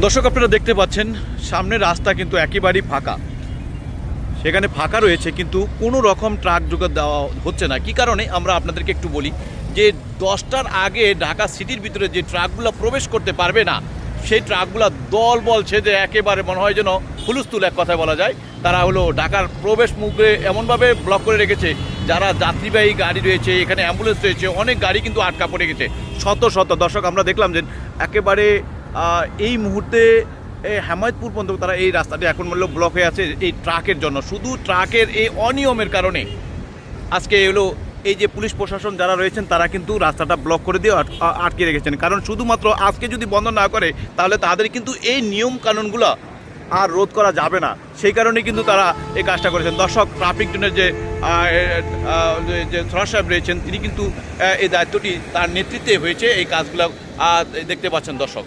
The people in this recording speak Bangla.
দর্শক, আপনারা দেখতে পাচ্ছেন সামনের রাস্তা কিন্তু একেবারেই ফাঁকা। সেখানে ফাঁকা রয়েছে, কিন্তু কোনো রকম ট্রাক ঢুকে দেওয়া হচ্ছে না। কী কারণে আমরা আপনাদেরকে একটু বলি যে 10টার আগে ঢাকা সিটির ভিতরে যে ট্রাকগুলো প্রবেশ করতে পারবে না, সেই ট্রাকগুলো দল বল ছেদে একেবারে মনে হয় যেন হুলস্থুল, এক কথায় বলা যায়। তারা হলো ঢাকার প্রবেশ মুখে এমনভাবে ব্লক করে রেখেছে, যারা যাত্রীবাহী গাড়ি রয়েছে, এখানে অ্যাম্বুলেন্স রয়েছে, অনেক গাড়ি কিন্তু আটকা পড়ে গেছে শত শত। দর্শক, আমরা দেখলাম যে একেবারে এই মুহূর্তে হেমায়তপুর পর্যন্ত তারা এই রাস্তাটি এখন মূল্য ব্লক হয়ে আছে এই ট্রাকের জন্য। শুধু ট্রাকের এই অনিয়মের কারণে আজকে এলো এই যে পুলিশ প্রশাসন যারা রয়েছেন তারা কিন্তু রাস্তাটা ব্লক করে দিয়ে আটকে রেখেছেন। কারণ শুধুমাত্র আজকে যদি বন্ধ না করে তাহলে তাদের কিন্তু এই নিয়ম কানুনগুলো আর রোধ করা যাবে না। সেই কারণে কিন্তু তারা এই কাজটা করেছেন। দর্শক, ট্রাফিক জোনের যে সরার সাহেব রয়েছেন তিনি কিন্তু এই দায়িত্বটি তার নেতৃত্বে হয়েছে, এই কাজগুলো দেখতে পাচ্ছেন দর্শক।